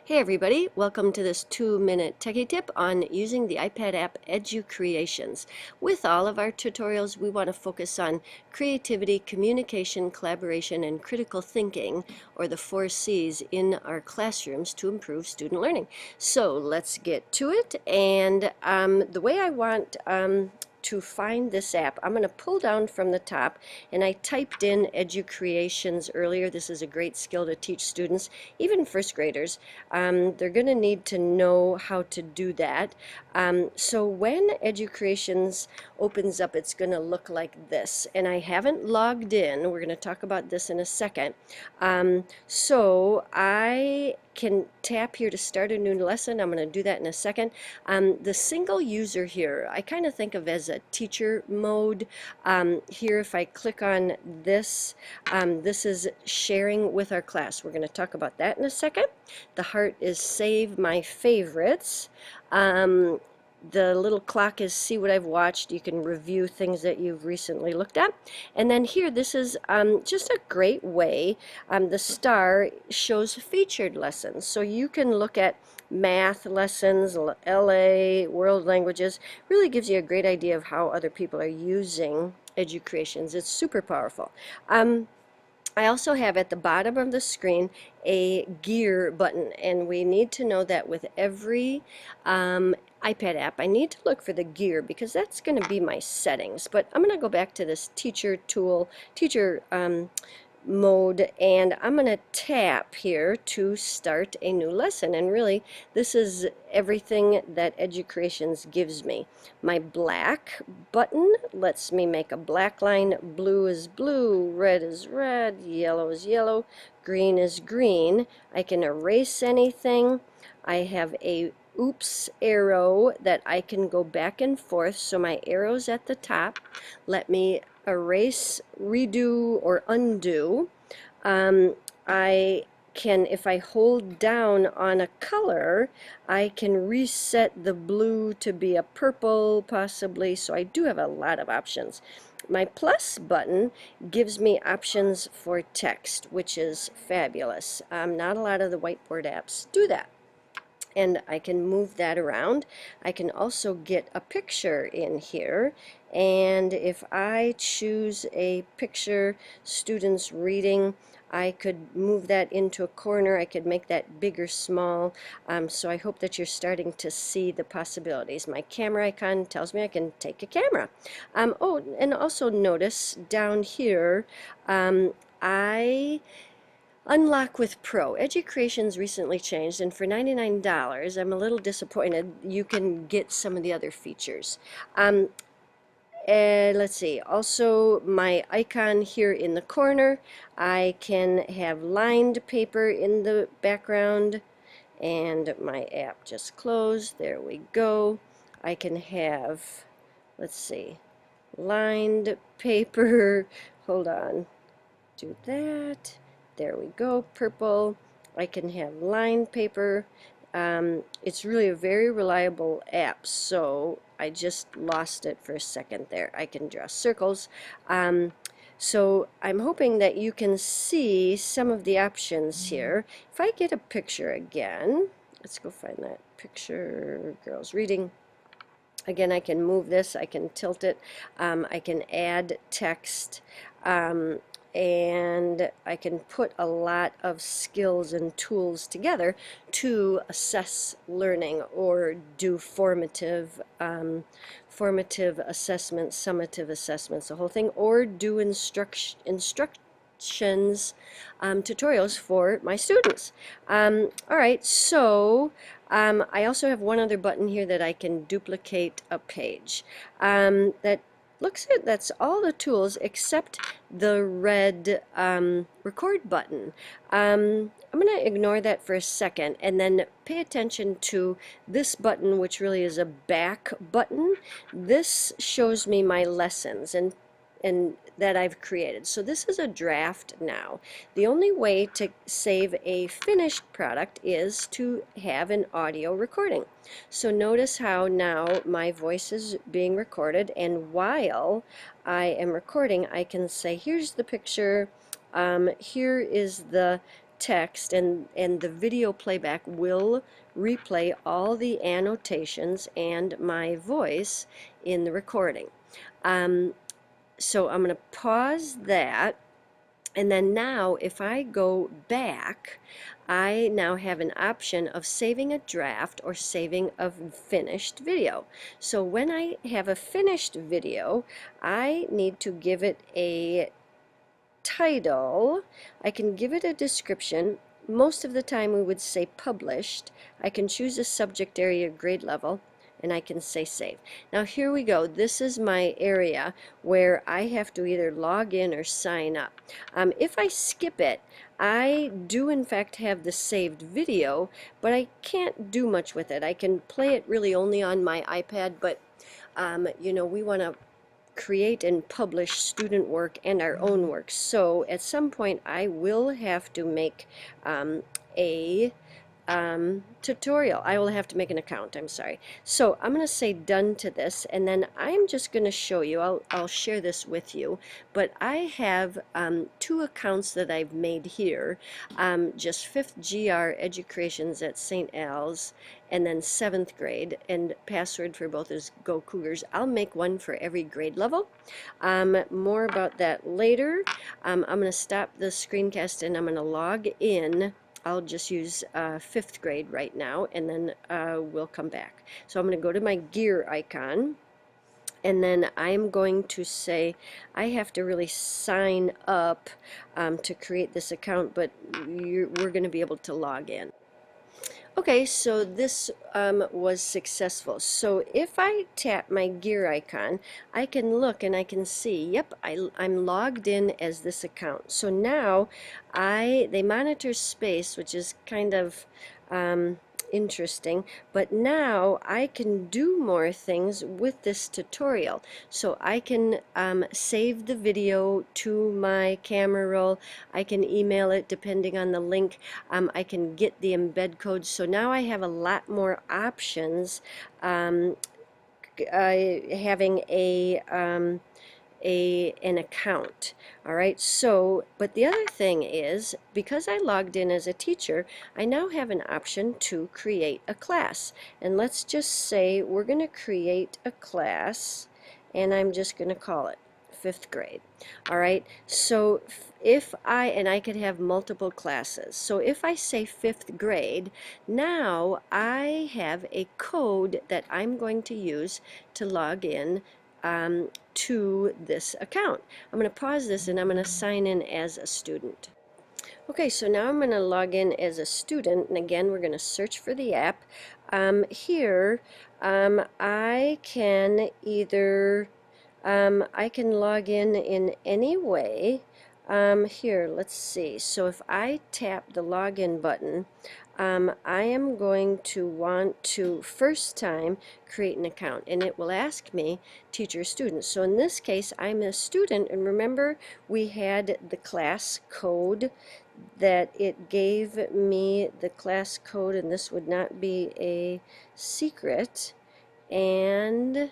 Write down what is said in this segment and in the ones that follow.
Hey everybody, welcome to this 2-minute techie tip on using the iPad app Educreations. With all of our tutorials, we want to focus on creativity, communication, collaboration, and critical thinking, or the 4 C's, in our classrooms to improve student learning. So let's get to it, and the way I want to find this app, I'm going to pull down from the top, and I typed in Educreations earlier. This is a great skill to teach students, even first graders. They're going to need to know how to do that. So when Educreations opens up, it's going to look like this, and I haven't logged in. We're going to talk about this in a second. So I can tap here to start a new lesson. I'm going to do that in a second. The single user here, I kind of think of as a teacher mode. Here, if I click on this, this is sharing with our class. We're going to talk about that in a second. The heart is save my favorites. The little clock is see what I've watched. You can review things that you've recently looked at. And then here, this is just a great way. The star shows featured lessons. So you can look at math lessons, LA, world languages. Really gives you a great idea of how other people are using Educreations. It's super powerful. I also have at the bottom of the screen a gear button, and we need to know that with every iPad app, I need to look for the gear because that's going to be my settings. But I'm going to go back to this teacher mode, and I'm going to tap here to start a new lesson. And really, this is everything that Educreations gives me. My black button lets me make a black line. Blue is blue, red is red, yellow is yellow, green is green. I can erase anything. I have a oops arrow that I can go back and forth, so my arrows at the top let me erase, redo, or undo. I can, if I hold down on a color, I can reset the blue to be a purple possibly, so I do have a lot of options. My plus button gives me options for text, which is fabulous. Not a lot of the whiteboard apps do that. And I can move that around. I can also get a picture in here, and if I choose a picture, students reading, I could move that into a corner. I could make that big or small. So I hope that you're starting to see the possibilities. My camera icon tells me I can take a camera. Oh, and also notice down here, I Unlock with Pro. Educreations recently changed, and for $99, I'm a little disappointed. You can get some of the other features. Let's see, also my icon here in the corner, I can have lined paper in the background, and my app just closed. There we go. I can have, let's see, lined paper. Hold on. Do that. There we go, purple. I can have lined paper. It's really a very reliable app, so I just lost it for a second there. I can draw circles. So I'm hoping that you can see some of the options here. If I get a picture again, let's go find that picture, girls reading. Again, I can move this, I can tilt it, I can add text, and I can put a lot of skills and tools together to assess learning or do formative assessments, summative assessments, the whole thing, or do instructions, tutorials for my students. All right, so I also have one other button here that I can duplicate a page. That's all the tools except the red record button. I'm going to ignore that for a second and then pay attention to this button, which really is a back button. This shows me my lessons and that I've created. So this is a draft now. The only way to save a finished product is to have an audio recording. So notice how now my voice is being recorded, and while I am recording, I can say, here's the picture, here is the text and the video playback will replay all the annotations and my voice in the recording. So I'm going to pause that. And then now if I go back, I now have an option of saving a draft or saving a finished video. So when I have a finished video, I need to give it a title. I can give it a description. Most of the time we would say published. I can choose a subject area, grade level, and I can say save. Now here we go. This is my area where I have to either log in or sign up. If I skip it, I do in fact have the saved video, but I can't do much with it. I can play it really only on my iPad, but you know, we want to create and publish student work and our own work. So at some point I will have to make a tutorial. I will have to make an account, I'm sorry. So I'm going to say done to this, and then I'm just going to show you, I'll share this with you, but I have two accounts that I've made here, just 5th GR Educreations at St. Al's, and then 7th grade, and password for both is Go Cougars. I'll make one for every grade level. More about that later. I'm going to stop the screencast and I'm going to log in. I'll just use 5th grade right now, and then we'll come back. So I'm going to go to my gear icon, and then I'm going to say I have to really sign up to create this account, but we're going to be able to log in. Okay, so this was successful. So if I tap my gear icon, I can look and I can see, yep, I'm logged in as this account. So now they monitor space, which is kind of interesting, but now I can do more things with this tutorial. So I can save the video to my camera roll. I can email it depending on the link. I can get the embed code. So now I have a lot more options having an account. All right, so but the other thing is, because I logged in as a teacher, I now have an option to create a class. And let's just say we're going to create a class, and I'm just going to call it 5th grade. All right, so if I could have multiple classes. So if I say 5th grade, now I have a code that I'm going to use to log in to this account. I'm going to pause this and I'm going to sign in as a student. Okay, so now I'm going to log in as a student, and again we're going to search for the app. Here I can either I can log in any way. Here, let's see. So if I tap the login button, I am going to want to first time create an account, and it will ask me teacher student. So in this case I'm a student, and remember we had the class code that it gave me, the class code, and this would not be a secret. And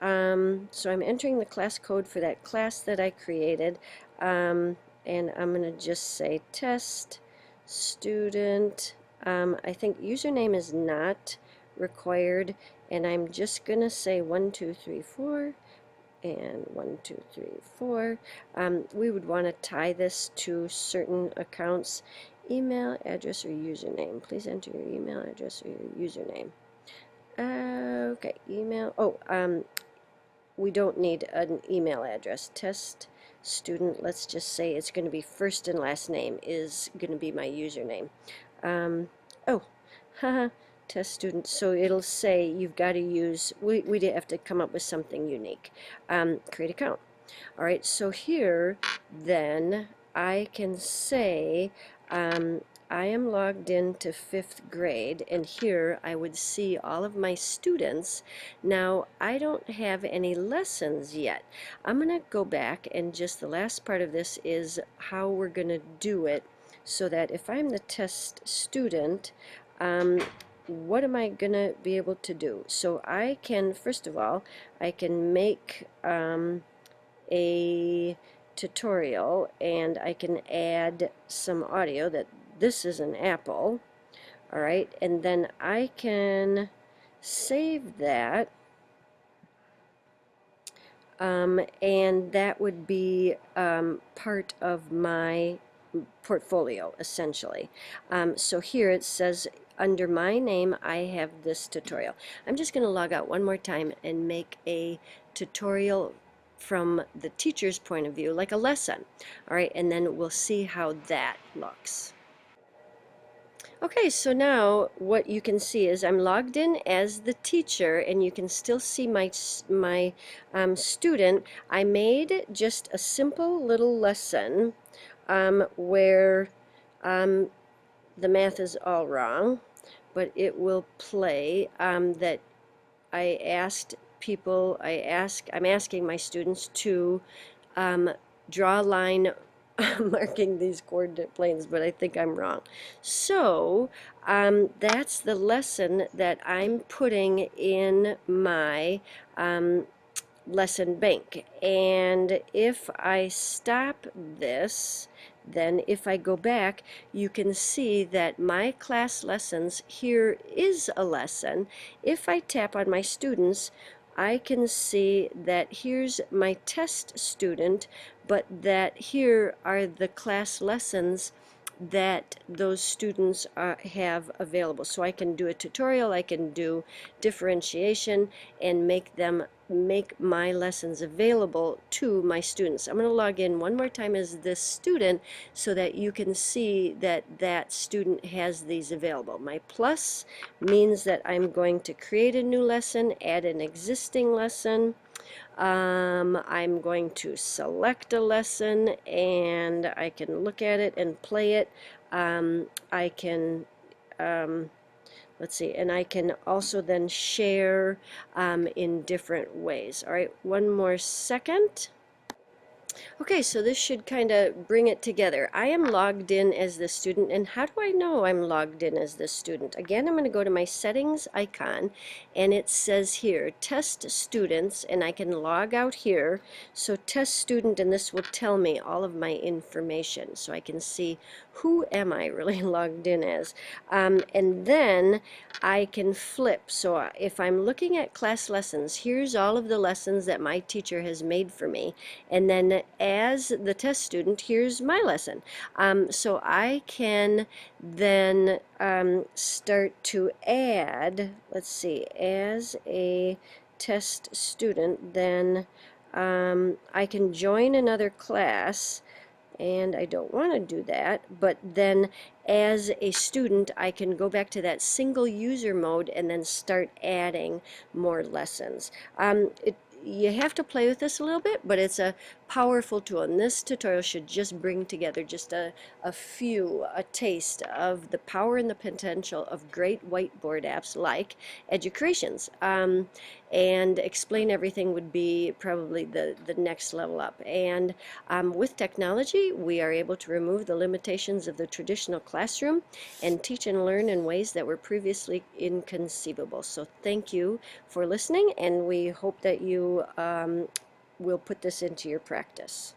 so I'm entering the class code for that class that I created, and I'm going to just say test student. I think username is not required, and I'm just going to say 1, 2, 3, 4 and 1, 2, 3, 4. We would want to tie this to certain accounts. Email address or username. Please enter your email address or your username. Okay, email. Oh, we don't need an email address. Test student, let's just say it's going to be first and last name is going to be my username. Oh, haha, test student. So it'll say you've got to use, we have to come up with something unique. Create account. All right, so here then I can say I am logged into 5th grade, and here I would see all of my students. Now I don't have any lessons yet. I'm going to go back, and just the last part of this is how we're going to do it, so that if I'm the test student, what am I going to be able to do? So I can, first of all, I can make a tutorial, and I can add some audio that this is an apple. All right, and then I can save that, and that would be part of my portfolio, essentially. So here it says, under my name, I have this tutorial. I'm just going to log out one more time and make a tutorial from the teacher's point of view, like a lesson. All right, and then we'll see how that looks. Okay, so now what you can see is I'm logged in as the teacher, and you can still see my student. I made just a simple little lesson where the math is all wrong, but it will play that I asked people, I'm asking my students to draw a line marking these coordinate planes, but I think I'm wrong. So that's the lesson that I'm putting in my lesson bank. And if I stop this, then if I go back, you can see that my class lessons, here is a lesson. If I tap on my students, I can see that here's my test student, but that here are the class lessons that those students have available. So I can do a tutorial, I can do differentiation, and make my lessons available to my students. I'm going to log in one more time as this student so that you can see that that student has these available. My plus means that I'm going to create a new lesson, add an existing lesson. I'm going to select a lesson, and I can look at it and play it. I can let's see, and I can also then share in different ways. All right, one more second. Okay, so this should kind of bring it together. I am logged in as the student, and how do I know I'm logged in as the student? Again, I'm going to go to my settings icon, and it says here, test students, and I can log out here. So test student, and this will tell me all of my information, so I can see who am I really logged in as. And then I can flip. So if I'm looking at class lessons, here's all of the lessons that my teacher has made for me, and then as the test student, here's my lesson. So I can then start to add, let's see, as a test student, then I can join another class, and I don't want to do that, but then as a student I can go back to that single user mode and then start adding more lessons. You have to play with this a little bit, but it's a powerful tool, and this tutorial should just bring together just a taste of the power and the potential of great whiteboard apps like Educreations. And explain everything would be probably the next level up. And with technology, we are able to remove the limitations of the traditional classroom and teach and learn in ways that were previously inconceivable. So thank you for listening, and we hope that you will put this into your practice.